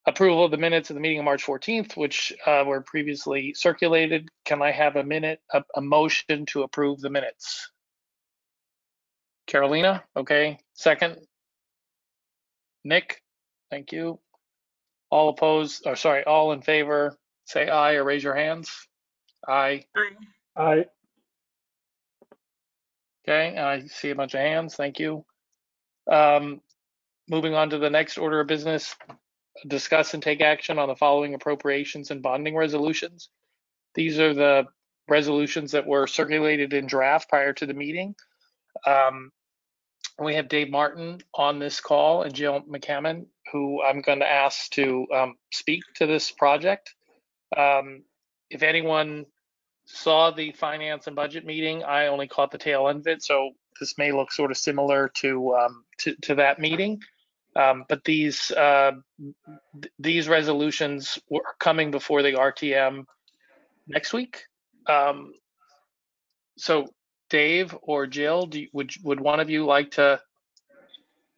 Approval of the minutes of the meeting of March 14th, which were previously circulated. Can I have a motion to approve the minutes? Carolina, okay. Second. Nick, thank you. All opposed, or sorry, all in favor, say aye or raise your hands. Aye. Aye. Okay, I see a bunch of hands, thank you. Moving on to the next order of business, discuss and take action on the following appropriations and bonding resolutions. These are the resolutions that were circulated in draft prior to the meeting. We have Dave Martin on this call and Jill McCammon, who I'm going to ask to speak to this project. If anyone saw the finance and budget meeting, I only caught the tail end of it, so this may look sort of similar to that meeting. But these resolutions are coming before the RTM next week. So Dave or Jill, would one of you like to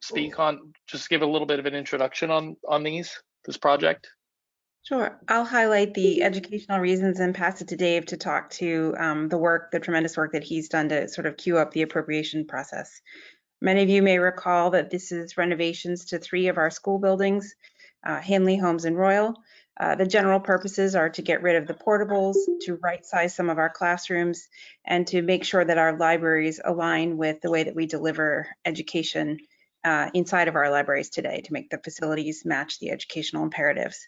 speak on, just give a little bit of an introduction on this project? Sure. I'll highlight the educational reasons and pass it to Dave to talk to the tremendous work that he's done to sort of queue up the appropriation process. Many of you may recall that this is renovations to 3 of our school buildings, Hanley, Holmes, and Royal. The general purposes are to get rid of the portables, to right-size some of our classrooms, and to make sure that our libraries align with the way that we deliver education inside of our libraries today, to make the facilities match the educational imperatives.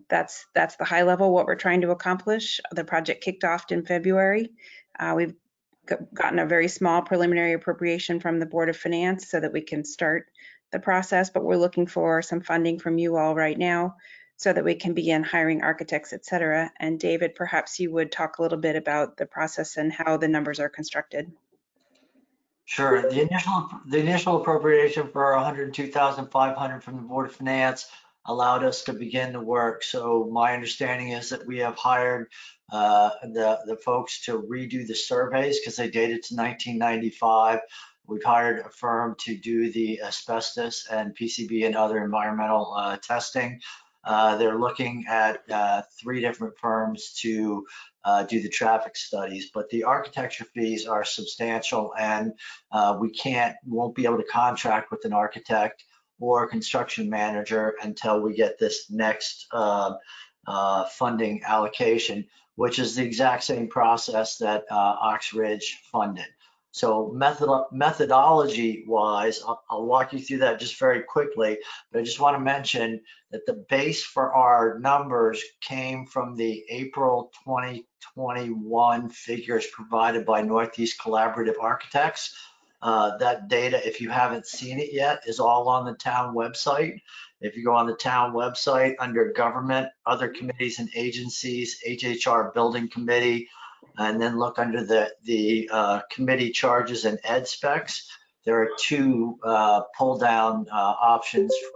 That's the high level what we're trying to accomplish. The project kicked off in February. We've gotten a very small preliminary appropriation from the Board of Finance so that we can start the process, but we're looking for some funding from you all right now so that we can begin hiring architects, et cetera. And David, perhaps you would talk a little bit about the process and how the numbers are constructed. Sure. The initial appropriation for $102,500 from the Board of Finance allowed us to begin the work. So my understanding is that we have hired the folks to redo the surveys because they dated to 1995. We've hired a firm to do the asbestos and PCB and other environmental testing. They're looking at 3 different firms to do the traffic studies, but the architecture fees are substantial, and we won't be able to contract with an architect or construction manager until we get this next funding allocation, which is the exact same process that Ox Ridge funded. So methodology wise, I'll walk you through that just very quickly, but I just want to mention that the base for our numbers came from the April 2021 figures provided by Northeast Collaborative Architects. That data, if you haven't seen it yet, is all on the town website. If you go on the town website under government, other committees and agencies, HHR building committee, and then look under the committee charges and ed specs, there are 2 pull down options for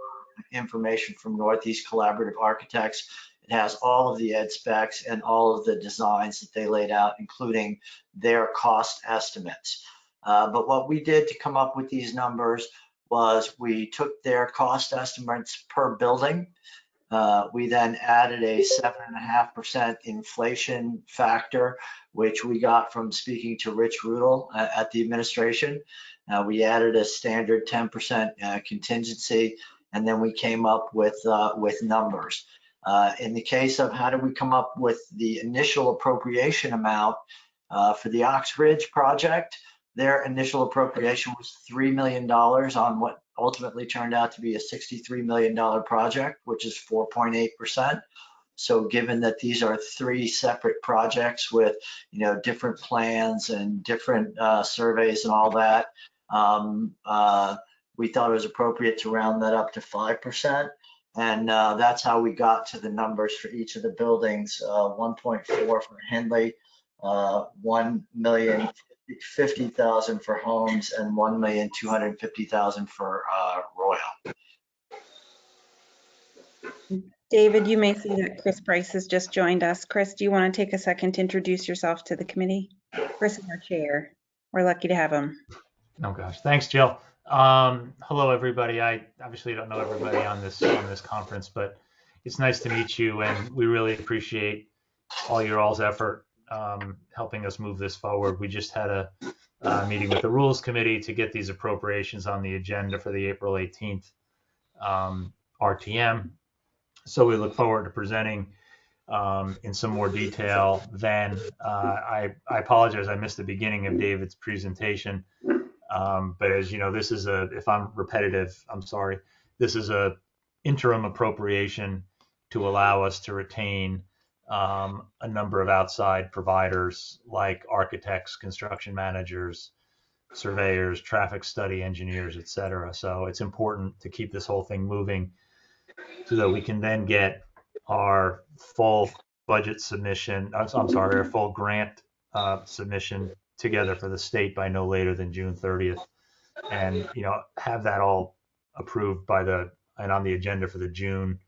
information from Northeast Collaborative Architects. It has all of the ed specs and all of the designs that they laid out, including their cost estimates. But what we did to come up with these numbers was we took their cost estimates per building. We then added a 7.5% inflation factor, which we got from speaking to Rich Rudel at the administration. We added a standard 10% contingency, and then we came up with numbers. In the case of how do we come up with the initial appropriation amount for the Ox Ridge project, their initial appropriation was $3 million on what ultimately turned out to be a $63 million project, which is 4.8%. So given that these are 3 separate projects with, different plans and different surveys and all that, we thought it was appropriate to round that up to 5%. And that's how we got to the numbers for each of the buildings, 1.4 for Henley, 1,050,000 for Holmes, and 1,250,000 for Royal. David, you may see that Chris Price has just joined us. Chris, do you want to take a second to introduce yourself to the committee? Chris is our chair. We're lucky to have him. Oh gosh, thanks, Jill. Hello, everybody. I obviously don't know everybody on this conference, but it's nice to meet you, and we really appreciate all your all's effort helping us move this forward. We just had a meeting with the Rules Committee to get these appropriations on the agenda for the April 18th RTM. So we look forward to presenting in some more detail then. I apologize, I missed the beginning of David's presentation. But as you know, this is if I'm repetitive, I'm sorry. This is a interim appropriation to allow us to retain a number of outside providers like architects, construction managers, surveyors, traffic study engineers, et cetera. So it's important to keep this whole thing moving so that we can then get our full budget submission, I'm sorry, our full grant submission together for the state by no later than June 30th. And, have that all approved and on the agenda for the June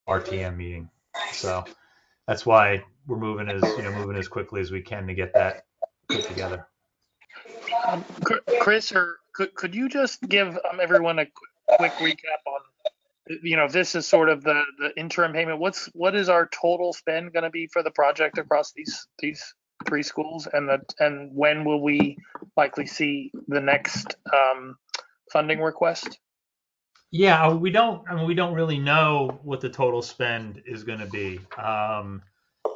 RTM meeting. So that's why we're moving as quickly as we can to get that put together. Chris, or could you just give everyone a quick recap on, this is sort of the interim payment. What is our total spend going to be for the project across these 3 schools, and when will we likely see the next funding request? Yeah, we don't really know what the total spend is going to be.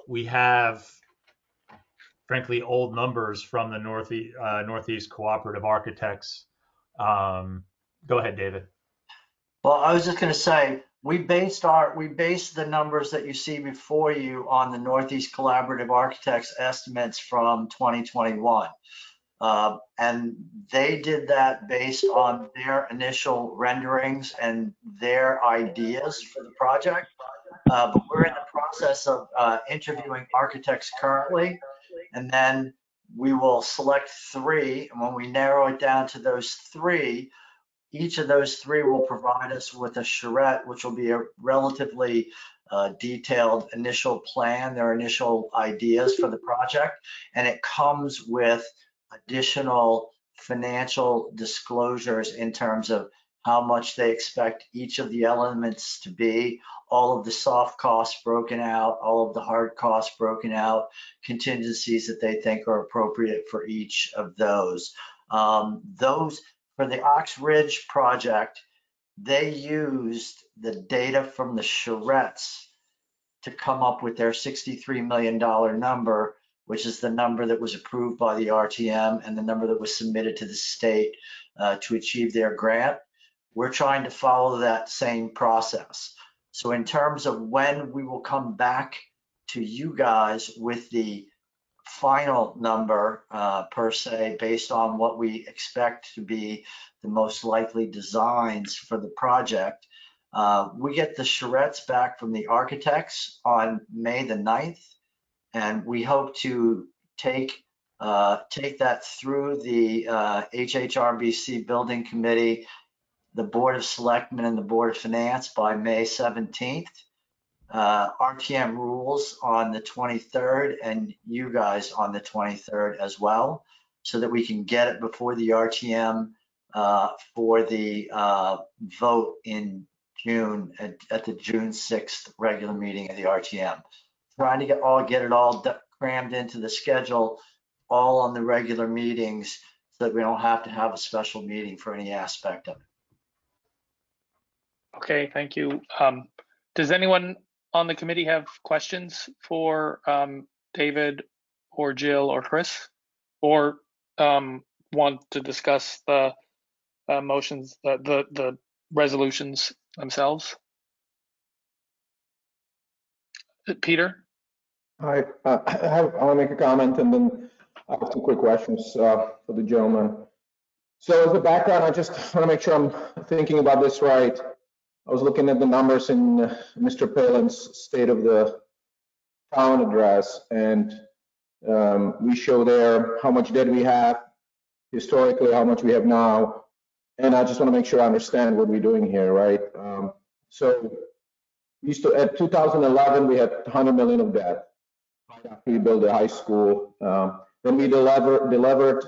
We have, frankly, old numbers from the Northeast Cooperative Architects. Go ahead, David. Well, I was just going to say, we based the numbers that you see before you on the Northeast Collaborative Architects estimates from 2021. And they did that based on their initial renderings and their ideas for the project. But we're in the process of interviewing architects currently, and then we will select 3. And when we narrow it down to those 3, each of those 3 will provide us with a charrette, which will be a relatively detailed initial plan, their initial ideas for the project. And it comes with additional financial disclosures in terms of how much they expect each of the elements to be, all of the soft costs broken out, all of the hard costs broken out, contingencies that they think are appropriate for each of those. For the Ox Ridge project, they used the data from the charrettes to come up with their $63 million number, which is the number that was approved by the RTM and the number that was submitted to the state to achieve their grant. We're trying to follow that same process. So in terms of when we will come back to you guys with the final number per se, based on what we expect to be the most likely designs for the project, we get the charrettes back from the architects on May the 9th, and we hope to take that through the HHRBC Building Committee, the Board of Selectmen, and the Board of Finance by May 17th. RTM rules on the 23rd, and you guys on the 23rd as well, so that we can get it before the RTM for the vote in June at the June 6th regular meeting of the RTM. Trying to get it all crammed into the schedule, all on the regular meetings, so that we don't have to have a special meeting for any aspect of it. Okay, thank you. Does anyone on the committee have questions for David or Jill or Chris, or want to discuss the motions, the resolutions themselves? Peter? Hi, I want to make a comment, and then I have 2 quick questions for the gentleman. So as a background, I just want to make sure I'm thinking about this right. I was looking at the numbers in Mr. Palin's State of the Town address, and we show there how much debt we have historically, how much we have now, and I just want to make sure I understand what we're doing here, right? So we used to, at 2011, we had 100 million of debt. We built a high school. Then we delivered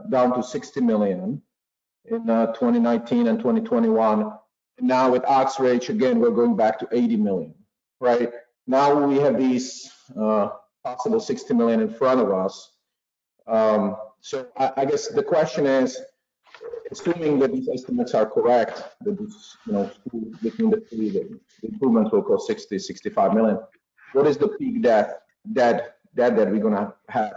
down to 60 million in 2019 and 2021. And now with Ox Ridge, again, we're going back to 80 million. right? Now we have these possible 60 million in front of us. So I guess the question is, assuming that these estimates are correct, that this, school between the three, the improvements will cost 60, 65 million. What is the peak debt that we're gonna have?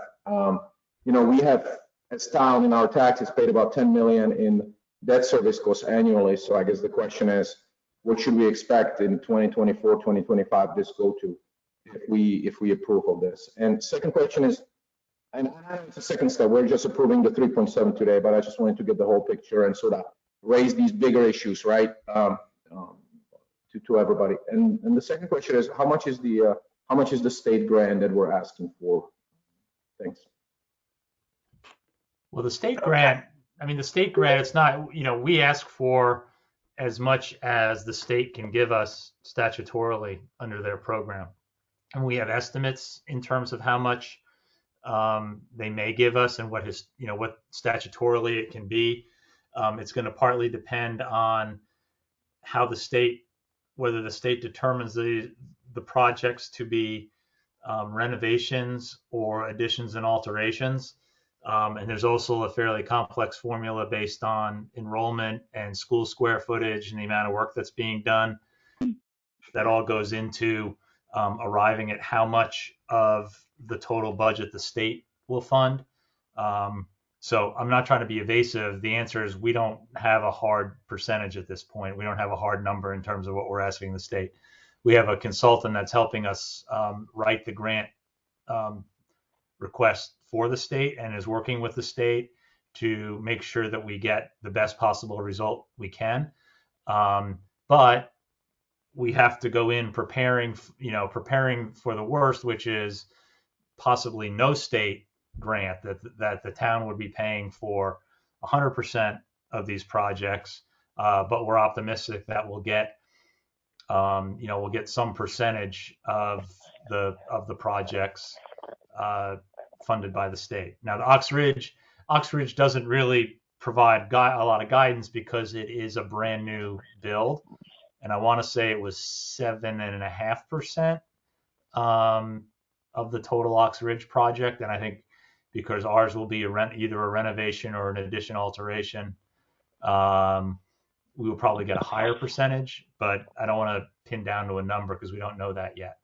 We have, as town, in our taxes, paid about 10 million in debt service costs annually. So I guess the question is, what should we expect in 2024, 2025 this go to if we approve of this? And second question is, and I know it's a second step, we're just approving the 3.7 today, but I just wanted to get the whole picture and sort of raise these bigger issues, right, to everybody. And the second question is, how much is the state grant that we're asking for? Thanks. Well, the state grant, it's not, we ask for as much as the state can give us statutorily under their program. And we have estimates in terms of how much they may give us and what statutorily it can be. It's going to partly depend on how whether the state determines the projects to be renovations or additions and alterations. And there's also a fairly complex formula based on enrollment and school square footage and the amount of work that's being done. That all goes into arriving at how much of the total budget the state will fund. So I'm not trying to be evasive. The answer is we don't have a hard percentage at this point. We don't have a hard number in terms of what we're asking the state. We have a consultant that's helping us write the grant request for the state and is working with the state to make sure that we get the best possible result we can. But we have to go in preparing for the worst, which is possibly no state grant, that the town would be paying for 100% of these projects. But we're optimistic that we'll get some percentage of the projects funded by the state. Now, the Oxridge doesn't really provide a lot of guidance because it is a brand new build. And I want to say it was 7.5% of the total Oxridge project. And I think because ours will be either a renovation or an addition alteration, we will probably get a higher percentage. But I don't want to pin down to a number because we don't know that yet.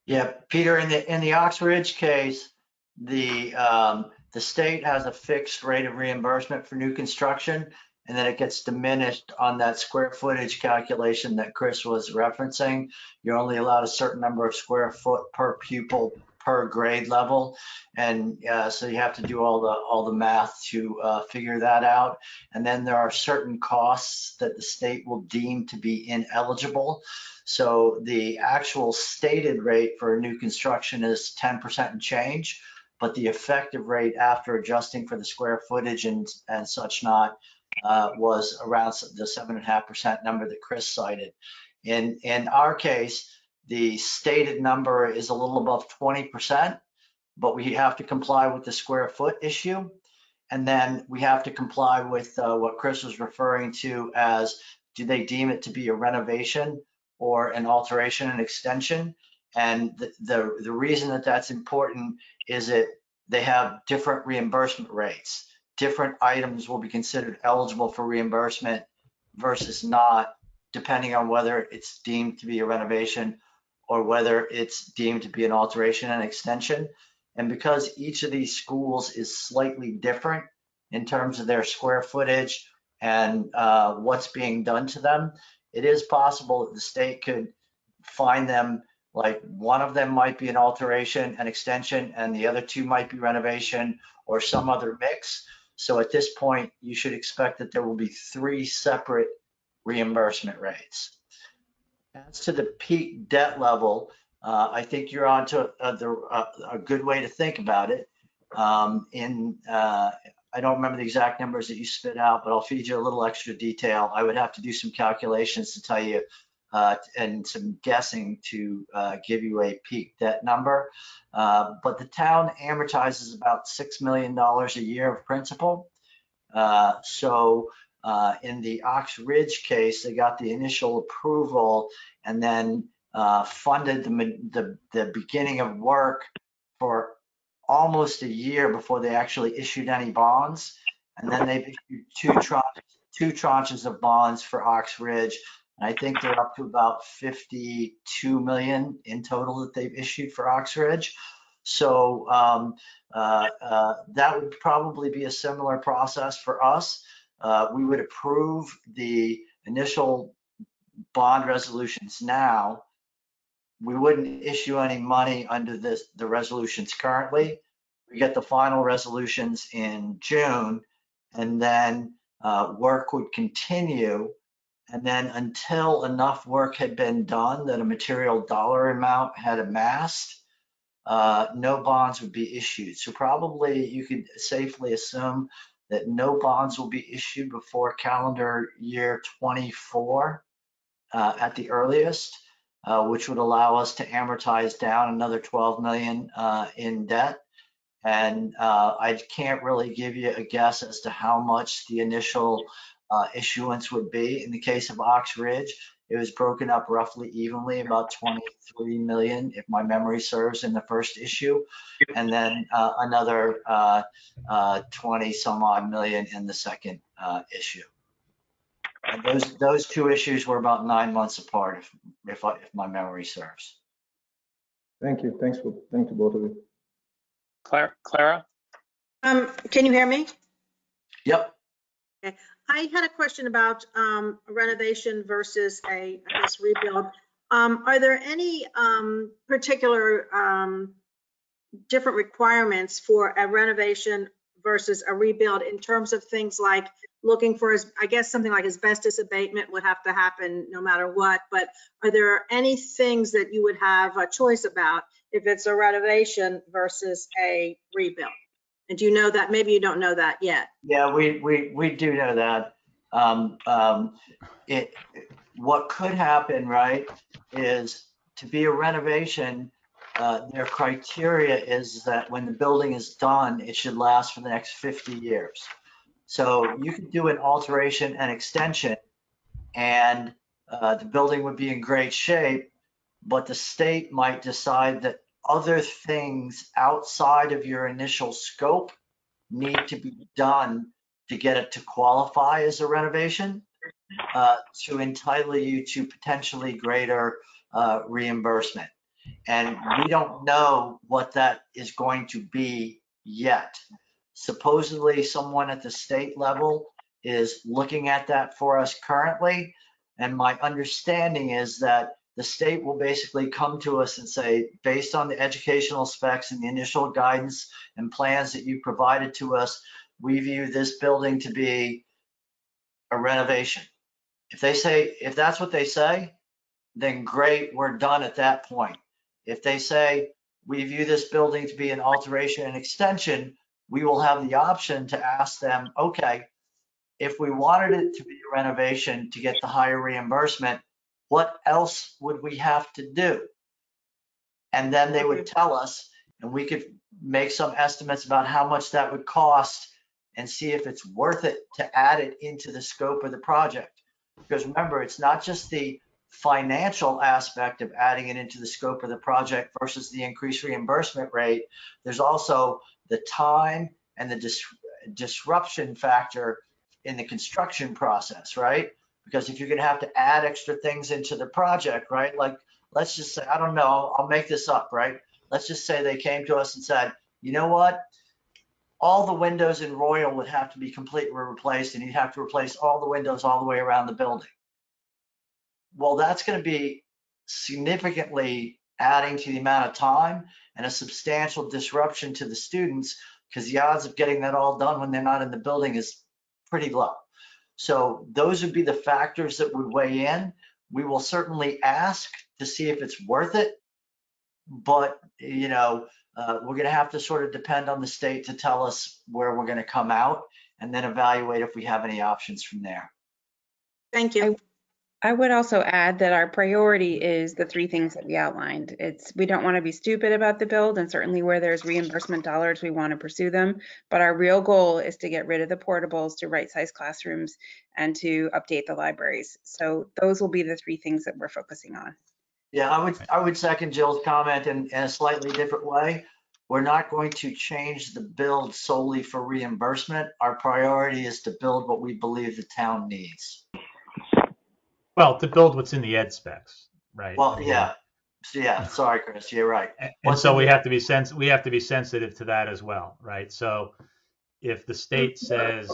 Yeah, Peter, in the Oxridge case, the state has a fixed rate of reimbursement for new construction, and then it gets diminished on that square footage calculation that Chris was referencing. You're only allowed a certain number of square foot per pupil per grade level, and so you have to do all the math to figure that out. And then there are certain costs that the state will deem to be ineligible. So the actual stated rate for a new construction is 10% and change, but the effective rate after adjusting for the square footage and such not was around the 7.5% number that Chris cited. In our case, the stated number is a little above 20%, but we have to comply with the square foot issue. And then we have to comply with what Chris was referring to as, do they deem it to be a renovation or an alteration and extension? And the reason that that's important is that they have different reimbursement rates. Different items will be considered eligible for reimbursement versus not, depending on whether it's deemed to be a renovation or whether it's deemed to be an alteration and extension. And because each of these schools is slightly different in terms of their square footage and what's being done to them, it is possible that the state could find them, like one of them might be an alteration and extension and the other two might be renovation or some other mix. So at this point, you should expect that there will be 3 separate reimbursement rates. As to the peak debt level, I think you're onto a good way to think about it. I don't remember the exact numbers that you spit out, but I'll feed you a little extra detail. I would have to do some calculations to tell you and some guessing to give you a peak debt number. But the town amortizes about $6 million a year of principal. So In the Ox Ridge case, they got the initial approval and then funded the beginning of work for almost a year before they actually issued any bonds. And then they've issued two tranches of bonds for Ox Ridge. And I think they're up to about 52 million in total that they've issued for Ox Ridge. So that would probably be a similar process for us. We would approve the initial bond resolutions now. We wouldn't issue any money under the resolutions currently. We get the final resolutions in June, and then work would continue. And then until enough work had been done that a material dollar amount had amassed, no bonds would be issued. So probably you could safely assume that no bonds will be issued before calendar year 24 at the earliest, which would allow us to amortize down another 12 million in debt. And I can't really give you a guess as to how much the initial issuance would be. In the case of Ox Ridge, it was broken up roughly evenly, about 23 million, if my memory serves, in the first issue, and then another 20 some odd million in the second issue. And those two issues were about 9 months apart, if my memory serves. Thank you. Thank you both of you. Clara? Can you hear me? Yep. Okay. I had a question about renovation versus a, I guess, rebuild. Are there any particular different requirements for a renovation versus a rebuild in terms of things like looking for, I guess, something like asbestos abatement would have to happen no matter what, but are there any things that you would have a choice about if it's a renovation versus a rebuild? And do you know that? Maybe you don't know that yet. Yeah, we do know that. What could happen, right, is to be a renovation, their criteria is that when the building is done, it should last for the next 50 years. So you could do an alteration and extension and the building would be in great shape, but the state might decide that other things outside of your initial scope need to be done to get it to qualify as a renovation, to entitle you to potentially greater reimbursement. And we don't know what that is going to be yet. Supposedly someone at the state level is looking at that for us currently. And my understanding is that the state will basically come to us and say, based on the educational specs and the initial guidance and plans that you provided to us, we view this building to be a renovation. If that's what they say, then great, we're done at that point. If they say, we view this building to be an alteration and extension, we will have the option to ask them, okay, if we wanted it to be a renovation to get the higher reimbursement, what else would we have to do? And then they would tell us, and we could make some estimates about how much that would cost and see if it's worth it to add it into the scope of the project. Because remember, it's not just the financial aspect of adding it into the scope of the project versus the increased reimbursement rate. There's also the time and the disruption factor in the construction process, right? Because if you're going to have to add extra things into the project, right? Like, let's just say, I don't know, I'll make this up, right? Let's just say they came to us and said, you know what? All the windows in Royal would have to be completely replaced, and you'd have to replace all the windows all the way around the building. Well, that's going to be significantly adding to the amount of time and a substantial disruption to the students, because the odds of getting that all done when they're not in the building is pretty low. So those would be the factors that would weigh in. We will certainly ask to see if it's worth it, but you know, we're going to have to sort of depend on the state to tell us where we're going to come out, and then evaluate if we have any options from there. Thank you. I would also add that our priority is the three things that we outlined. We don't want to be stupid about the build, and certainly where there's reimbursement dollars, we want to pursue them. But our real goal is to get rid of the portables, to right-size classrooms, and to update the libraries. So those will be the three things that we're focusing on. Yeah, I would second Jill's comment in a slightly different way. We're not going to change the build solely for reimbursement. Our priority is to build what we believe the town needs. Well, to build what's in the ed specs, right? Well, I mean, yeah. So, yeah, sorry, Chris, you're right. and so we have to be sensitive to that as well, right? So if the state says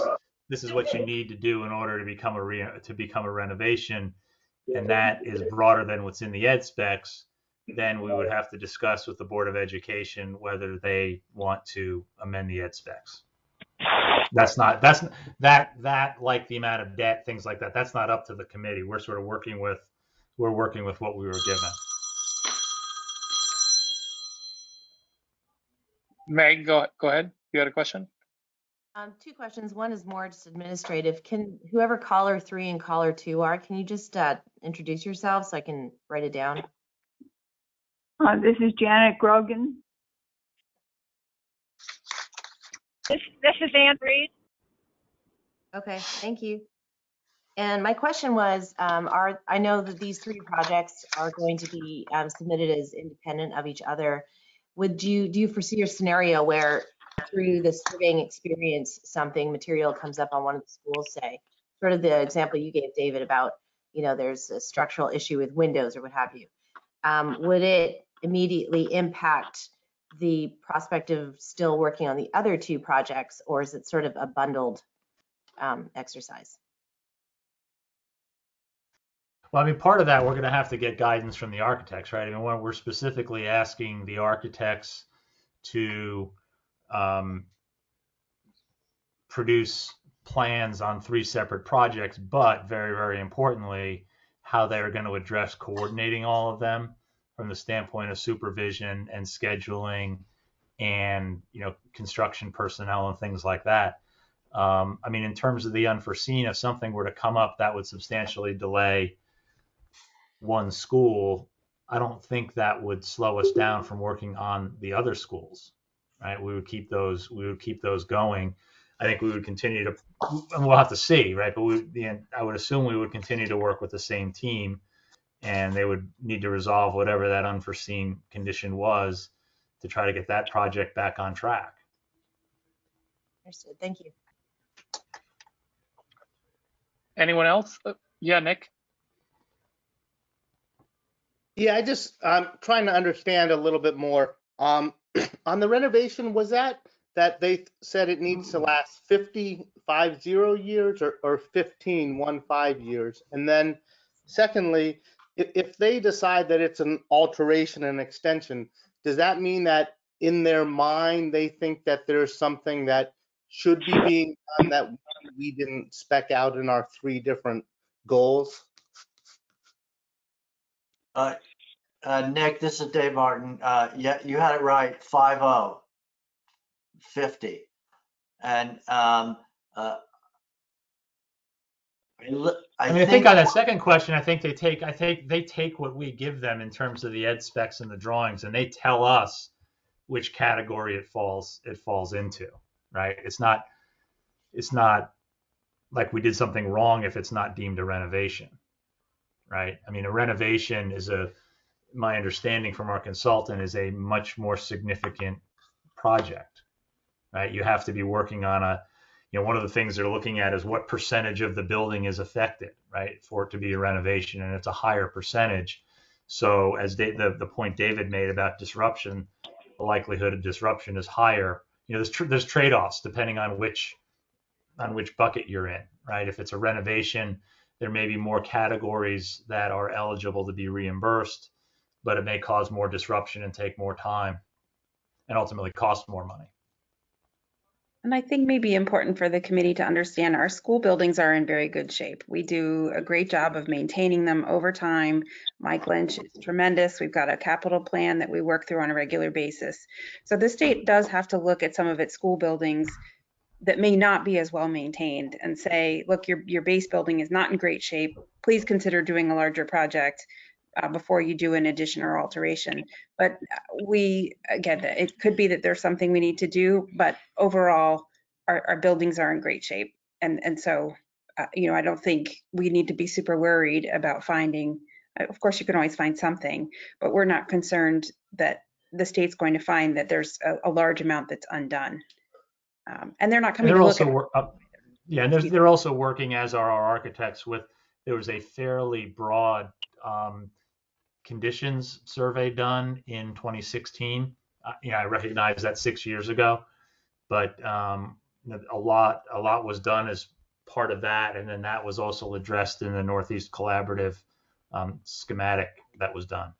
this is what you need to do in order to become a renovation, and that is broader than what's in the ed specs, then we would have to discuss with the Board of Education whether they want to amend the ed specs. That's like the amount of debt, things like that. That's not up to the committee. We're sort of working with what we were given. Meg, go ahead. You had a question? Two questions. One is more just administrative. Can whoever caller 3 and caller 2 are, can you just introduce yourself so I can write it down? This is Janet Grogan. This is Ann Reed. Okay, thank you. And my question was, I know that these three projects are going to be submitted as independent of each other. Do you foresee a scenario where through the surveying experience, something material comes up on one of the schools, say, sort of the example you gave, David, about, there's a structural issue with windows or what have you. Would it immediately impact the prospect of still working on the other two projects, or is it sort of a bundled exercise? Well, I mean, part of that, we're going to have to get guidance from the architects, right? I mean, we're specifically asking the architects to produce plans on 3 separate projects, but very, very importantly, how they're going to address coordinating all of them from the standpoint of supervision and scheduling and, construction personnel and things like that. I mean, in terms of the unforeseen, if something were to come up that would substantially delay one school, I don't think that would slow us down from working on the other schools, right? We would keep those going. I think we would continue to, and we'll have to see, right? But I would assume we would continue to work with the same team, and they would need to resolve whatever that unforeseen condition was to try to get that project back on track. Understood. Thank you. Anyone else? Yeah, Nick. Yeah, I'm trying to understand a little bit more. On the renovation, was that they said it needs to last 50 years or 15 years? And then secondly, if they decide that it's an alteration and extension, does that mean that in their mind they think that there's something that should be being done that we didn't spec out in our 3 different goals? Nick, this is Dave Martin. Yeah, you had it right. 50. And I think on that second question, I think they take what we give them in terms of the ed specs and the drawings, and they tell us which category it falls into, right? It's not like we did something wrong if it's not deemed a renovation, right? I mean, a renovation is my understanding from our consultant is a much more significant project, right? You have to be working on one of the things they're looking at is what percentage of the building is affected, right, for it to be a renovation, and it's a higher percentage. So as the point David made about disruption, the likelihood of disruption is higher. There's trade-offs depending on which bucket you're in, right? If it's a renovation, there may be more categories that are eligible to be reimbursed, but it may cause more disruption and take more time and ultimately cost more money. And I think maybe important for the committee to understand our school buildings are in very good shape. We do a great job of maintaining them over time. Mike Lynch is tremendous. We've got a capital plan that we work through on a regular basis. So the state does have to look at some of its school buildings that may not be as well maintained and say, look, your base building is not in great shape. Please consider doing a larger project before you do an addition or alteration. But again, it could be that there's something we need to do, but overall, our buildings are in great shape. And so, I don't think we need to be super worried about finding, of course, you can always find something, but we're not concerned that the state's going to find that there's a large amount that's undone. And they're not coming to look at. And they're also working, as are our architects, with, there was a fairly broad conditions survey done in 2016. I recognize that 6 years ago, but a lot was done as part of that, and then that was also addressed in the Northeast Collaborative schematic that was done.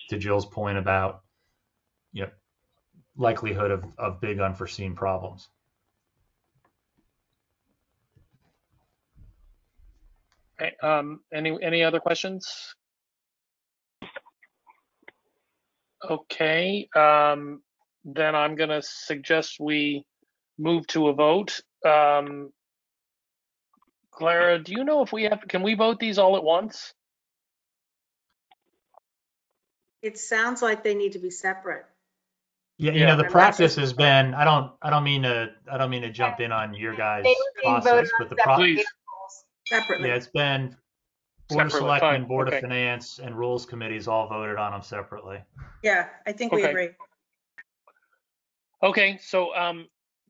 To Jill's point about likelihood of big unforeseen problems. Okay, any other questions? Okay, then I'm going to suggest we move to a vote. Clara, do you know if can we vote these all at once? It sounds like they need to be separate. Yeah, the practice has been, I don't mean to jump in on your guys' process, but please. Separately. Yeah, it's been Board of Separately, Selectmen, fine, Board okay. of Finance, and Rules Committees all voted on them separately. Yeah, I think we Okay. agree. Okay, so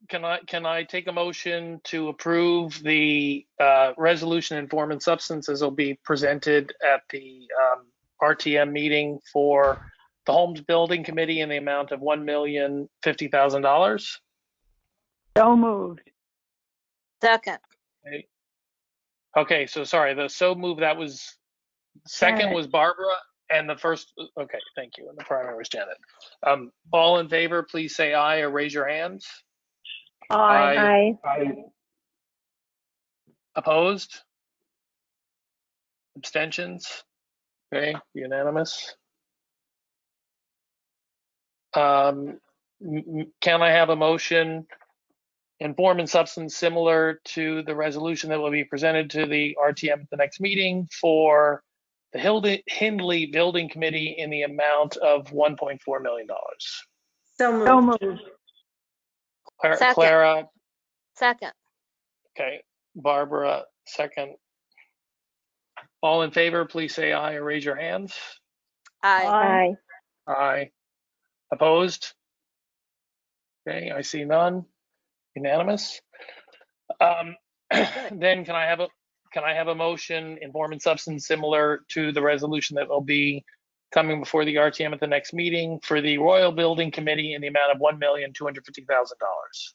can I take a motion to approve the resolution in form and substance as will be presented at the RTM meeting for the Homes Building Committee in the amount of $1,050,000? So moved. Second. Okay, so sorry, the so move, that was second Janet. was Barbara, and the first, okay, thank you, and the primary was Janet. All in favor, please say aye or raise your hands. Aye. Opposed? Abstentions? Okay, unanimous. Can I have a motion in form and substance similar to the resolution that will be presented to the RTM at the next meeting for the Hindley Building Committee in the amount of $1.4 million? So So moved. moved. Second. Clara, Second. okay, Barbara, second. All in favor, please say aye or raise your hands. Aye. Aye. Opposed? Okay, I see none. Unanimous. Then can I have a motion in form and substance similar to the resolution that will be coming before the RTM at the next meeting for the Royal Building Committee in the amount of $1,250,000?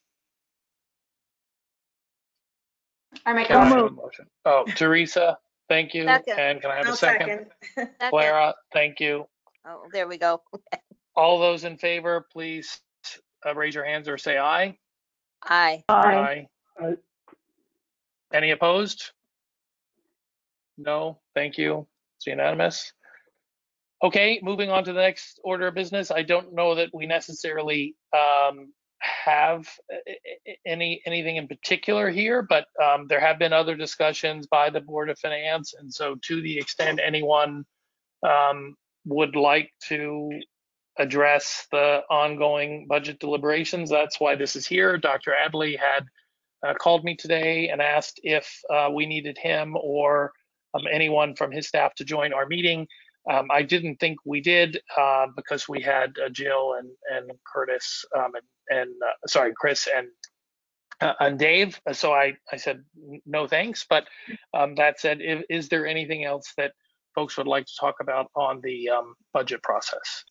I make Can a I have motion. a motion? Oh, Teresa, thank you. Second. And can I have a I'll second? Second. Clara, thank you. Oh, there we go. All those in favor, please raise your hands or say aye. Aye. Aye. Any opposed? No, thank you. It's unanimous. Okay, moving on to the next order of business. I don't know that we necessarily have anything in particular here, but there have been other discussions by the Board of Finance, and so to the extent anyone would like to address the ongoing budget deliberations, that's why this is here. Dr. Adley had called me today and asked if we needed him or anyone from his staff to join our meeting. I didn't think we did because we had Jill and Curtis sorry, Chris and Dave. So I said no thanks. But that said, is there anything else that folks would like to talk about on the budget process?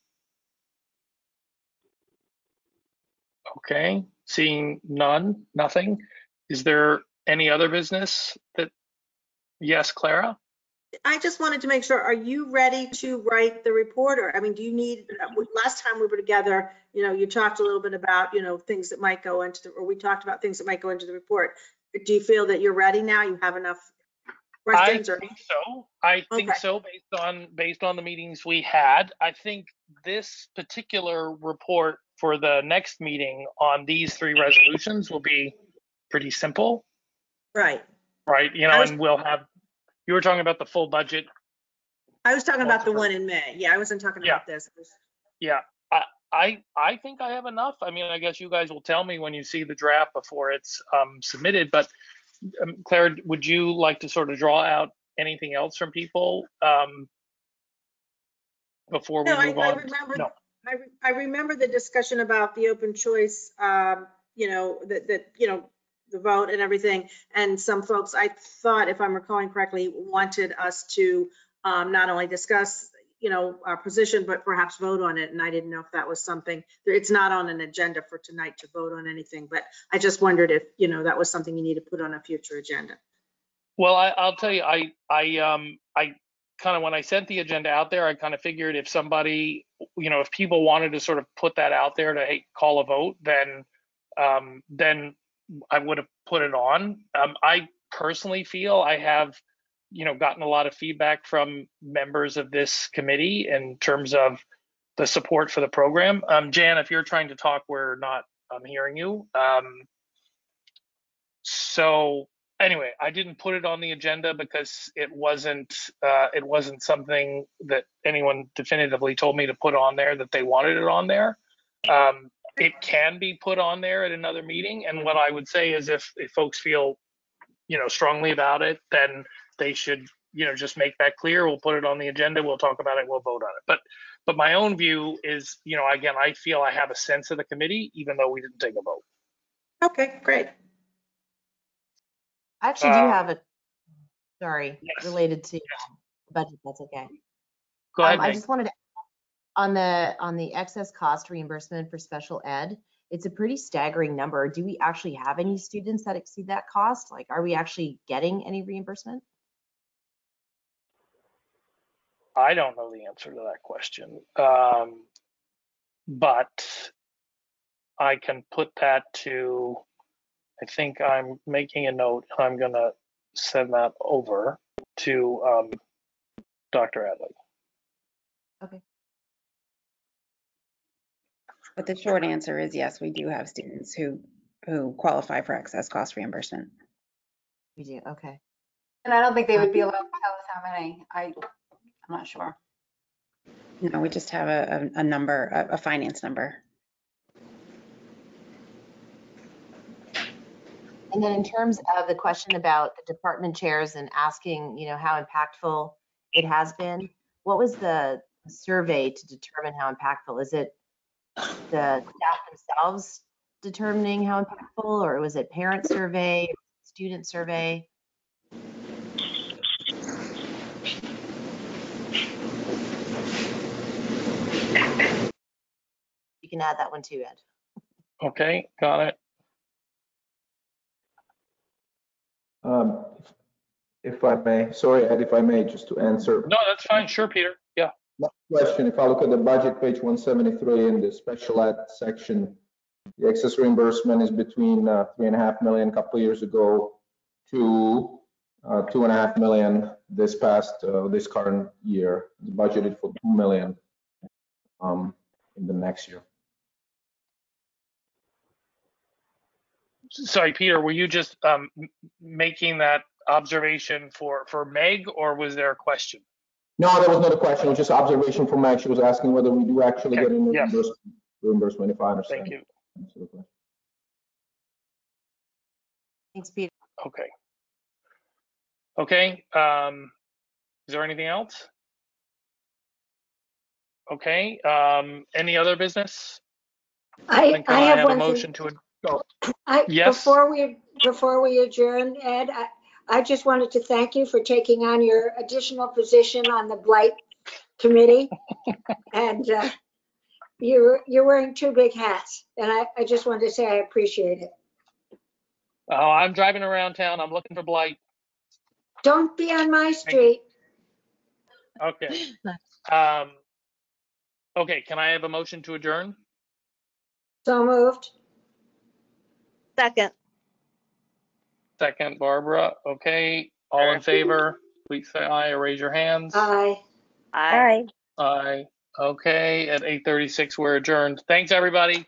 Okay, seeing nothing. Is there any other business that? Yes, Clara? I just wanted to make sure, are you ready to write the report? Or, I mean, do you need, last time we were together, you talked a little bit about, things that might go into or we talked about things that might go into the report. Do you feel that you're ready now? You have enough questions? I think so. I think so, based on the meetings we had. I think this particular report for the next meeting on these 3 resolutions will be pretty simple, Right. right? You know, and we'll have, you were talking about the full budget. I was talking about the one in May. Yeah, I wasn't talking about this. Yeah, I think I have enough. I mean, I guess you guys will tell me when you see the draft before it's submitted, but Claire, would you like to sort of draw out anything else from people before we move on? No. I remember the discussion about the open choice, you know, the vote and everything. And some folks, I thought, if I'm recalling correctly, wanted us to not only discuss, you know, our position, but perhaps vote on it. And I didn't know if that was something. It's not on an agenda for tonight to vote on anything, but I just wondered if, you know, that was something you need to put on a future agenda. Well, I'll tell you, I kind of, when I sent the agenda out there, I kind of figured if somebody, you know, if people wanted to sort of put that out there to call a vote, then I would have put it on. I personally feel I have, you know, gotten a lot of feedback from members of this committee in terms of the support for the program. Jan, if you're trying to talk, we're not hearing you. So anyway, I didn't put it on the agenda because it wasn't something that anyone definitively told me to put on there, that they wanted it on there. It can be put on there at another meeting. And what I would say is if folks feel, you know, strongly about it, then they should, you know, just make that clear. We'll put it on the agenda. We'll talk about it. We'll vote on it. But my own view is, you know, again, I feel I have a sense of the committee, even though we didn't take a vote. Okay, great. I actually do have a, yes. related to budget. That's okay. Go ahead, I just wanted to, on the excess cost reimbursement for special ed, it's a pretty staggering number. Do we actually have any students that exceed that cost? Like, are we actually getting any reimbursement? I don't know the answer to that question, but I can put that to, I think I'm making a note. I'm going to send that over to Dr. Adley. Okay. But the short answer is yes, we do have students who qualify for excess cost reimbursement. We do, okay. And I don't think they would be allowed to tell us how many. I'm not sure. No, we just have a number, a finance number. And then in terms of the question about the department chairs and asking, you know, how impactful it has been, what was the survey to determine how impactful? Is it the staff themselves determining how impactful, or was it parent survey, student survey? You can add that one too, Ed. Okay, got it. If I may, sorry, Ed, if I may, just to answer. No, that's fine. Sure, Peter. Yeah. Question, if I look at the budget, page 173 in the special ed section, the excess reimbursement is between 3.5 million a couple of years ago to 2.5 million this current year. It's budgeted for 2 million in the next year. Sorry, Peter, were you just making that observation for Meg, or was there a question? No, there was not a question. It was just observation from Meg. She was asking whether we do actually get any reimbursement, if I understand. Thank you. Thanks, Peter. Okay. Okay. Is there anything else? Okay. Any other business? I have a motion to go. Yes. Before we adjourn, Ed, I just wanted to thank you for taking on your additional position on the Blight Committee. And you're wearing 2 big hats. And I just wanted to say I appreciate it. Oh, I'm driving around town. I'm looking for blight. Don't be on my street. Okay. Okay, can I have a motion to adjourn? So moved. Second. Barbara. Okay, all in favor, please say aye or raise your hands. Aye. Aye. Aye. Okay, at 8:36, we're adjourned. Thanks, everybody.